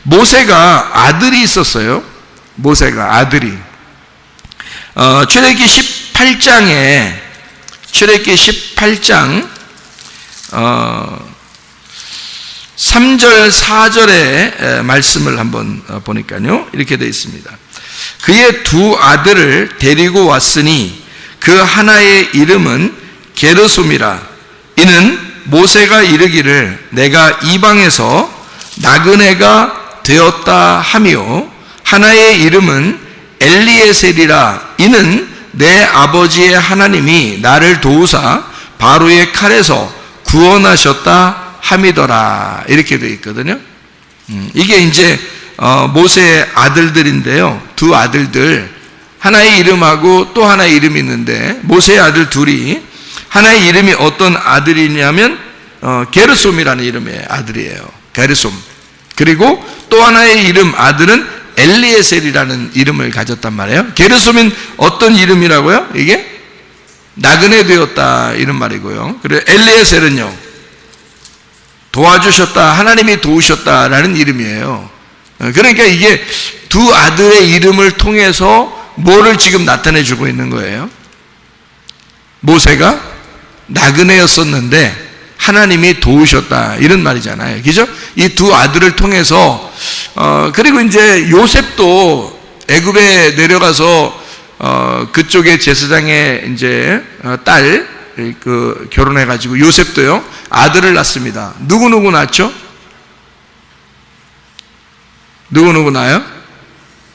모세가 아들이 있었어요. 모세가 아들이. 출애굽기 18장 3절 4절의 말씀을 한번 보니까요, 이렇게 되어 있습니다. 그의 두 아들을 데리고 왔으니 그 하나의 이름은 게르솜이라. 이는 모세가 이르기를 내가 이방에서 나그네가 되었다 하며, 하나의 이름은 엘리에셀이라. 이는 내 아버지의 하나님이 나를 도우사 바로의 칼에서 구원하셨다 함이더라. 이렇게 되어 있거든요. 이게 이제 모세의 아들들인데요. 두 아들들, 하나의 이름하고 또 하나의 이름이 있는데, 모세의 아들 둘이, 하나의 이름이 어떤 아들이냐면 게르솜이라는 이름의 아들이에요. 게르솜. 그리고 또 하나의 이름 아들은 엘리에셀이라는 이름을 가졌단 말이에요. 게르솜은 어떤 이름이라고요? 이게 나그네 되었다 이런 말이고요. 그리고 엘리에셀은요, 도와주셨다, 하나님이 도우셨다라는 이름이에요. 그러니까 이게 두 아들의 이름을 통해서 뭐를 지금 나타내 주고 있는 거예요? 모세가 나그네였었는데 하나님이 도우셨다 이런 말이잖아요. 그죠? 이 두 아들을 통해서 그리고 이제 요셉도 애굽에 내려가서 그쪽의 제사장의 이제 딸 결혼해 가지고 요셉도요 아들을 낳습니다. 누구 낳죠? 누구 낳아요?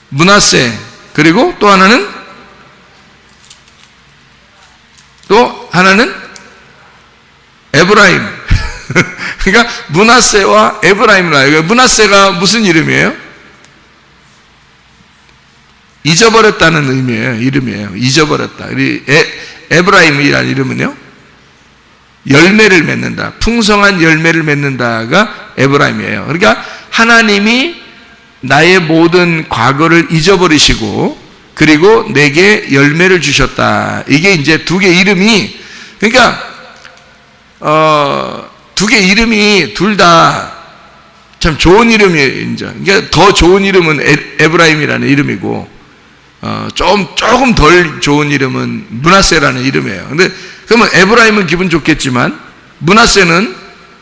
므낫세. 그리고 또 하나는 에브라임. 그러니까 므낫세와 에브라임을 낳아요. 므낫세가 무슨 이름이에요? 잊어버렸다는 의미예요. 이름이에요. 잊어버렸다. 에브라임이라는 이름은요, 열매를 맺는다, 풍성한 열매를 맺는다가 에브라임이에요. 그러니까 하나님이 나의 모든 과거를 잊어버리시고 그리고 내게 열매를 주셨다. 이게 이제 두 개 이름이, 그러니까 두 개 이름이 둘 다 참 좋은 이름이에요. 그러니까 더 좋은 이름은 에브라임이라는 이름이고, 조금 덜 좋은 이름은 므낫세라는 이름이에요. 근데 그러면 에브라임은 기분 좋겠지만 므낫세는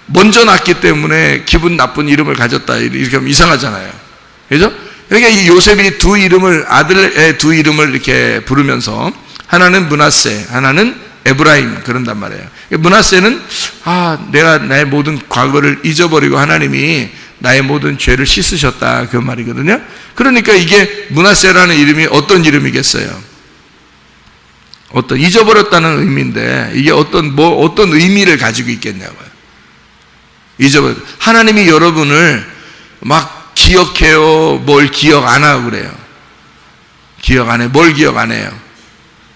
먼저 낳기 때문에 기분 나쁜 이름을 가졌다 이렇게 하면 이상하잖아요. 그죠? 그러니까 이 요셉이 아들의 두 이름을 이렇게 부르면서 하나는 므낫세, 하나는 에브라임 그런단 말이에요. 므낫세는 내가 나의 모든 과거를 잊어버리고 하나님이 나의 모든 죄를 씻으셨다 그 말이거든요. 그러니까 이게 므낫세라는 이름이 어떤 이름이겠어요? 잊어버렸다는 의미인데 이게 어떤 의미를 가지고 있겠냐고요. 하나님이 여러분을 막 기억해요? 뭘 기억 안 하고 그래요? 기억 안 해. 뭘 기억 안 해요?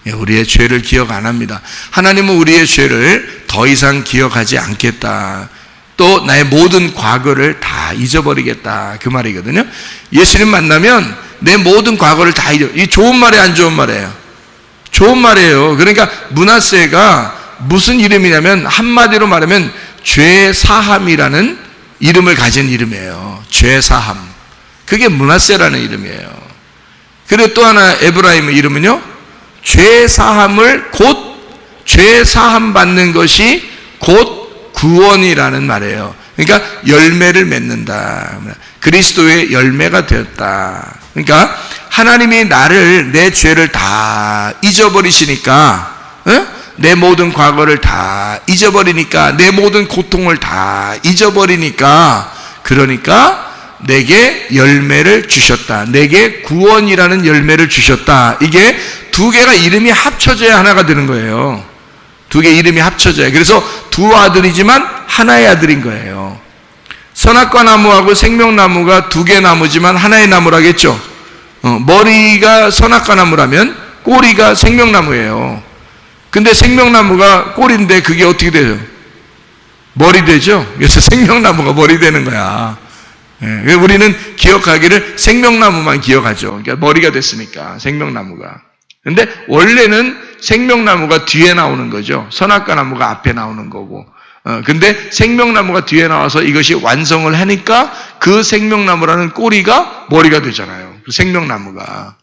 우리의 죄를 기억 안 합니다. 하나님은 우리의 죄를 더 이상 기억하지 않겠다. 또 나의 모든 과거를 다 잊어버리겠다 그 말이거든요. 예수님 만나면 내 모든 과거를 다 이 좋은 말이에요, 안 좋은 말이에요? 좋은 말이에요. 그러니까 므낫세가 무슨 이름이냐면 한마디로 말하면 죄사함이라는 이름을 가진 이름이에요. 죄사함. 그게 므낫세라는 이름이에요. 그리고 또 하나 에브라임의 이름은요, 죄사함 받는 것이 곧 구원이라는 말이에요. 그러니까 열매를 맺는다. 그리스도의 열매가 되었다. 그러니까 하나님이 내 죄를 다 잊어버리시니까, 내 모든 과거를 다 잊어버리니까, 내 모든 고통을 다 잊어버리니까, 그러니까 내게 열매를 주셨다. 내게 구원이라는 열매를 주셨다. 이게 두 개가 이름이 합쳐져야 하나가 되는 거예요. 두 개 이름이 합쳐져야. 그래서 두 아들이지만 하나의 아들인 거예요. 선악과 나무하고 생명나무가 두 개 나무지만 하나의 나무라겠죠. 머리가 선악과 나무라면 꼬리가 생명나무예요. 근데 생명나무가 꼬리인데 그게 어떻게 돼요? 머리 되죠? 그래서 생명나무가 머리 되는 거야. 우리는 기억하기를 생명나무만 기억하죠. 그러니까 머리가 됐으니까 생명나무가. 근데 원래는 생명나무가 뒤에 나오는 거죠. 선악과 나무가 앞에 나오는 거고. 근데 생명나무가 뒤에 나와서 이것이 완성을 하니까 그 생명나무라는 꼬리가 머리가 되잖아요. 그 생명나무가.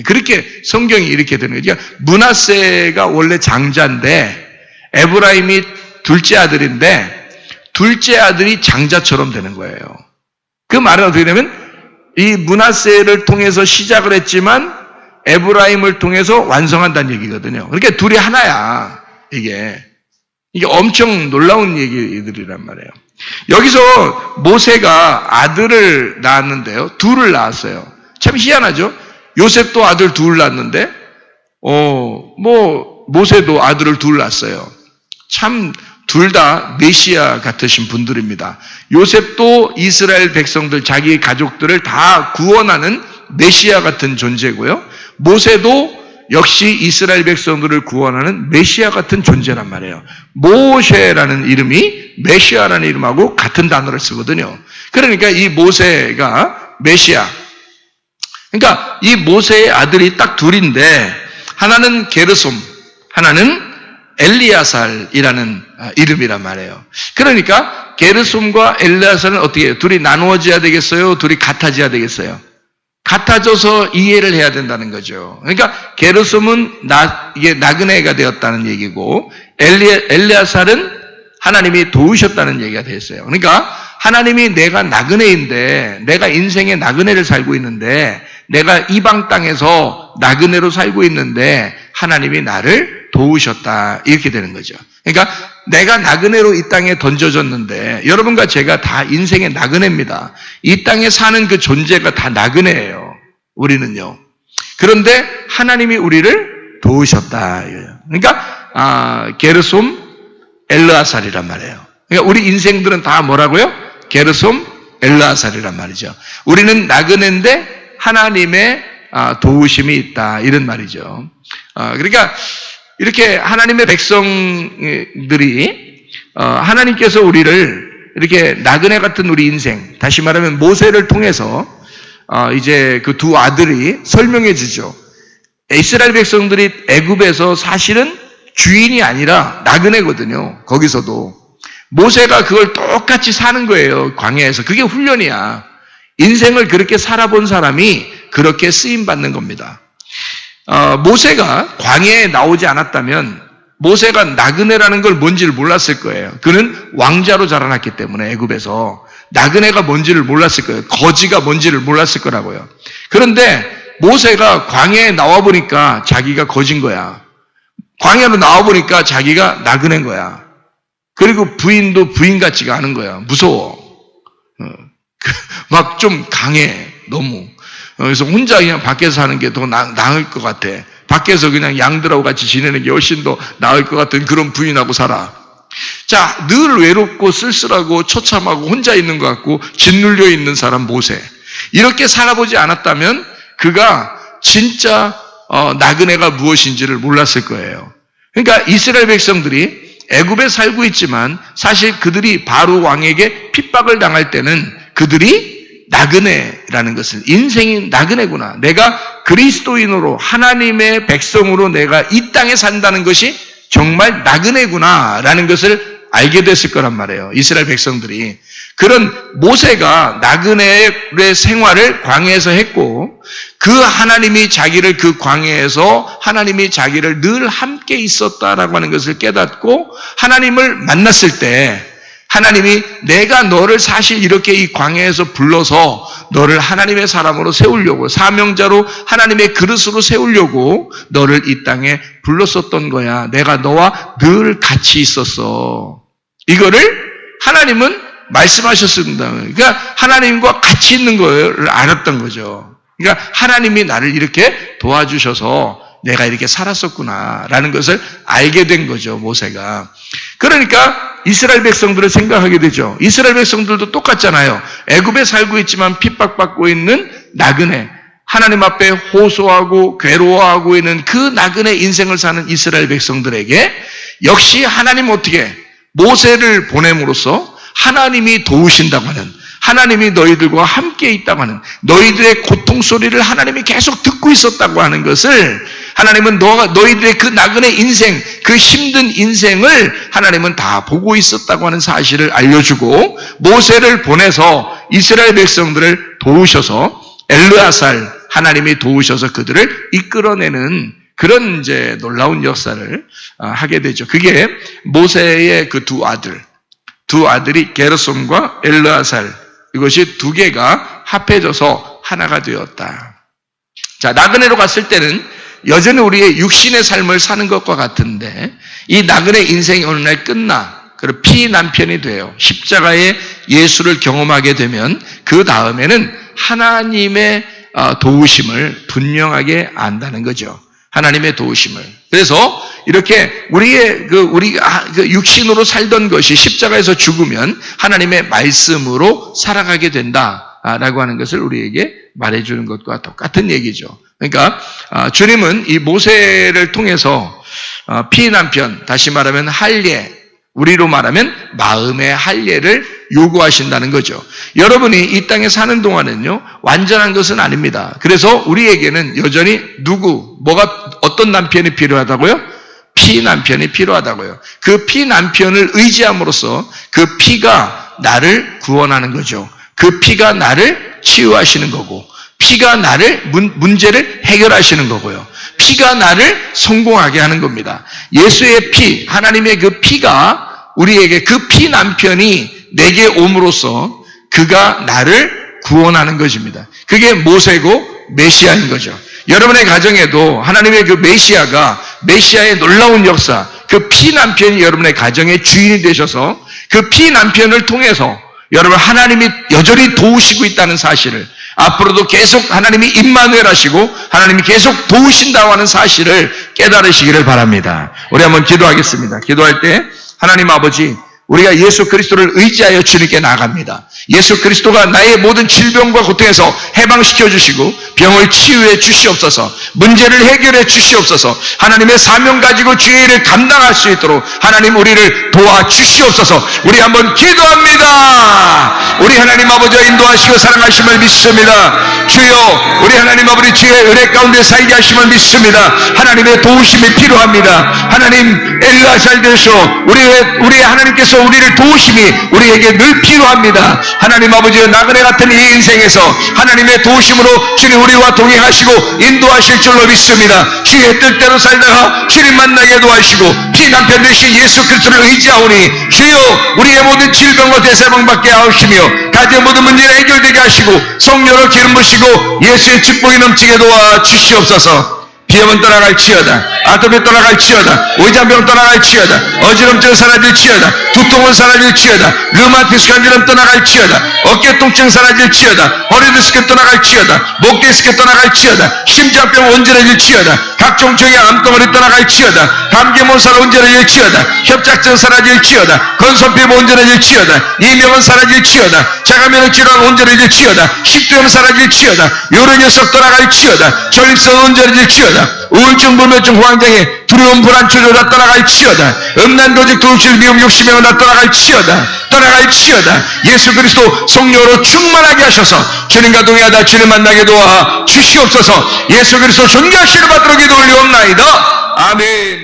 그렇게 성경이 이렇게 되는 거죠. 그러니까 므낫세가 원래 장자인데 에브라임이 둘째 아들인데 둘째 아들이 장자처럼 되는 거예요. 그 말은 어떻게 되냐면 이 므낫세를 통해서 시작을 했지만 에브라임을 통해서 완성한다는 얘기거든요. 그러니까 둘이 하나야. 이게 엄청 놀라운 얘기들이란 말이에요. 여기서 모세가 아들을 낳았는데요. 둘을 낳았어요. 참 희한하죠? 요셉도 아들 둘 낳았는데, 모세도 아들을 둘 낳았어요. 참, 둘 다 메시아 같으신 분들입니다. 요셉도 이스라엘 백성들, 자기 가족들을 다 구원하는 메시아 같은 존재고요. 모세도 역시 이스라엘 백성들을 구원하는 메시아 같은 존재란 말이에요. 모세라는 이름이 메시아라는 이름하고 같은 단어를 쓰거든요. 그러니까 이 모세가 메시아. 그러니까 이 모세의 아들이 딱 둘인데 하나는 게르솜, 하나는 엘리야살이라는 이름이란 말이에요. 그러니까 게르솜과 엘리야살은 어떻게 해요? 둘이 나누어져야 되겠어요? 둘이 같아져야 되겠어요? 같아져서 이해를 해야 된다는 거죠. 그러니까 게르솜은 이게 나그네가 되었다는 얘기고 엘리야살은 하나님이 도우셨다는 얘기가 됐어요. 그러니까 하나님이 내가 나그네인데 내가 인생의 나그네를 살고 있는데 내가 이방 땅에서 나그네로 살고 있는데 하나님이 나를 도우셨다 이렇게 되는 거죠. 그러니까 내가 나그네로 이 땅에 던져졌는데 여러분과 제가 다 인생의 나그네입니다. 이 땅에 사는 그 존재가 다 나그네예요. 우리는요. 그런데 하나님이 우리를 도우셨다. 그러니까 게르솜 엘르아살이란 말이에요. 그러니까 우리 인생들은 다 뭐라고요? 게르솜 엘르아살이란 말이죠. 우리는 나그네인데 하나님의 도우심이 있다 이런 말이죠. 그러니까 이렇게 하나님의 백성들이 하나님께서 우리를 이렇게 나그네 같은 우리 인생, 다시 말하면 모세를 통해서 이제 그 두 아들이 설명해 주죠. 이스라엘 백성들이 애굽에서 사실은 주인이 아니라 나그네거든요. 거기서도 모세가 그걸 똑같이 사는 거예요. 광야에서. 그게 훈련이야. 인생을 그렇게 살아본 사람이 그렇게 쓰임 받는 겁니다. 모세가 광야에 나오지 않았다면 모세가 나그네라는 걸 뭔지를 몰랐을 거예요. 그는 왕자로 자라났기 때문에 애굽에서 나그네가 뭔지를 몰랐을 거예요. 거지가 뭔지를 몰랐을 거라고요. 그런데 모세가 광야에 나와보니까 자기가 거진 거야. 광야로 나와보니까 자기가 나그네인 거야. 그리고 부인도 부인 같지가 않은 거야. 무서워. 막 좀 강해. 너무. 그래서 혼자 그냥 밖에서 사는 게 더 나을 것 같아. 밖에서 그냥 양들하고 같이 지내는 게 훨씬 더 나을 것 같은 그런 부인하고 살아. 자, 늘 외롭고 쓸쓸하고 처참하고 혼자 있는 것 같고 짓눌려 있는 사람 모세. 이렇게 살아보지 않았다면 그가 진짜 나그네가 무엇인지를 몰랐을 거예요. 그러니까 이스라엘 백성들이 애굽에 살고 있지만 사실 그들이 바로 왕에게 핍박을 당할 때는 그들이 나그네라는 것을, 인생이 나그네구나. 내가 그리스도인으로 하나님의 백성으로 내가 이 땅에 산다는 것이 정말 나그네구나라는 것을 알게 됐을 거란 말이에요. 이스라엘 백성들이. 그런 모세가 나그네의 생활을 광야에서 했고 그 하나님이 자기를 그 광야에서 하나님이 자기를 늘 함께 있었다라고 하는 것을 깨닫고 하나님을 만났을 때 하나님이 내가 너를 사실 이렇게 이 광야에서 불러서 너를 하나님의 사람으로 세우려고 사명자로 하나님의 그릇으로 세우려고 너를 이 땅에 불렀었던 거야. 내가 너와 늘 같이 있었어. 이거를 하나님은 말씀하셨습니다. 그러니까 하나님과 같이 있는 걸 알았던 거죠. 그러니까 하나님이 나를 이렇게 도와주셔서 내가 이렇게 살았었구나라는 것을 알게 된 거죠, 모세가. 그러니까 이스라엘 백성들을 생각하게 되죠. 이스라엘 백성들도 똑같잖아요. 애굽에 살고 있지만 핍박받고 있는 나그네, 하나님 앞에 호소하고 괴로워하고 있는 그 나그네 인생을 사는 이스라엘 백성들에게 역시 하나님 어떻게 모세를 보냄으로써 하나님이 도우신다고 하는, 하나님이 너희들과 함께 있다고 하는, 너희들의 고통 소리를 하나님이 계속 듣고 있었다고 하는 것을 하나님은 너희들의 그 나그네 인생, 그 힘든 인생을 하나님은 다 보고 있었다고 하는 사실을 알려주고 모세를 보내서 이스라엘 백성들을 도우셔서 엘르아살 하나님이 도우셔서 그들을 이끌어내는 그런 이제 놀라운 역사를 하게 되죠. 그게 모세의 그 두 아들이 게르솜과 엘르아살, 이것이 두 개가 합해져서 하나가 되었다. 자, 나그네로 갔을 때는 여전히 우리의 육신의 삶을 사는 것과 같은데 이 나그네 인생이 어느 날 끝나 그리고 피난편이 돼요. 십자가의 예수를 경험하게 되면 그 다음에는 하나님의 도우심을 분명하게 안다는 거죠. 하나님의 도우심을. 그래서 이렇게 우리가 육신으로 살던 것이 십자가에서 죽으면 하나님의 말씀으로 살아가게 된다라고 하는 것을 우리에게 말해주는 것과 똑같은 얘기죠. 그러니까 주님은 이 모세를 통해서 피난편, 다시 말하면 할례, 우리로 말하면 마음의 할례를 요구하신다는 거죠. 여러분이 이 땅에 사는 동안은요, 완전한 것은 아닙니다. 그래서 우리에게는 여전히 어떤 남편이 필요하다고요? 피난편이 필요하다고요. 그 피난편을 의지함으로써 그 피가 나를 구원하는 거죠. 그 피가 나를 치유하시는 거고, 피가 나를 문제를 해결하시는 거고요. 피가 나를 성공하게 하는 겁니다. 예수의 피, 하나님의 그 피가 우리에게 그 피 남편이 내게 옴으로써 그가 나를 구원하는 것입니다. 그게 모세고 메시아인 거죠. 여러분의 가정에도 하나님의 그 메시아의 놀라운 역사, 그 피 남편이 여러분의 가정의 주인이 되셔서 그 피 남편을 통해서 여러분 하나님이 여전히 도우시고 있다는 사실을, 앞으로도 계속 하나님이 임마누엘 하시고 하나님이 계속 도우신다고 하는 사실을 깨달으시기를 바랍니다. 우리 한번 기도하겠습니다. 기도할 때 하나님 아버지, 우리가 예수 그리스도를 의지하여 주님께 나아갑니다. 예수 그리스도가 나의 모든 질병과 고통에서 해방시켜 주시고 병을 치유해 주시옵소서, 문제를 해결해 주시옵소서, 하나님의 사명 가지고 주의 일을 감당할 수 있도록 하나님 우리를 도와주시옵소서. 우리 한번 기도합니다. 우리 하나님 아버지와 인도하시고 사랑하심을 믿습니다. 주여, 우리 하나님 아버지 주의 은혜 가운데 살게 하심을 믿습니다. 하나님의 도우심이 필요합니다. 하나님 엘르아살 되셔 우리 하나님께서 우리를 도우심이 우리에게 늘 필요합니다. 하나님 아버지의 나그네 같은 이 인생에서 하나님의 도우심으로 주님 우리와 동행하시고 인도하실 줄로 믿습니다. 주의 뜻대로 살다가 주님 만나게 도와주시고 피난편 되신 예수 그리스도를 의지하오니 주여 우리의 모든 질병과 대사방받게 하시며 가정 모든 문제를 해결되게 하시고 성령으로 기름 부으시고 예수의 축복이 넘치게 도와주시옵소서. 비염은 떠나갈지어다, 아토피 떠나갈지어다, 오이장병 떠나갈지어다, 어지럼증 사라질지어다, 두통은 사라질지어다, 류마티스 관절염 떠나갈지어다, 어깨 통증 사라질지어다, 허리 디스크 떠나갈지어다, 목 디스크 떠나갈지어다, 심장병 온전해질지어다, 각종 종의 암덩어리 떠나갈지어다, 감기 몸살 온전해질지어다, 협착증 사라질지어다, 건선피부 온전해질지어다, 이명은 사라질지어다, 자가면역 질환 온전해질지어다, 식도염 사라질지어다, 요런 녀석 떠나갈지어다, 전립선 온전해질지어다, 우울증, 불면증, 호황장애, 두려움, 불안, 초조 다 떠나갈지어다, 음란도직, 도둑질, 미움, 욕심이 다 떠나갈지어다, 예수 그리스도 성령으로 충만하게 하셔서 주님과 동행하다 주님 만나게 도와 주시옵소서. 예수 그리스도 존귀하시는 받도록 기도 올리옵나이다. 아멘.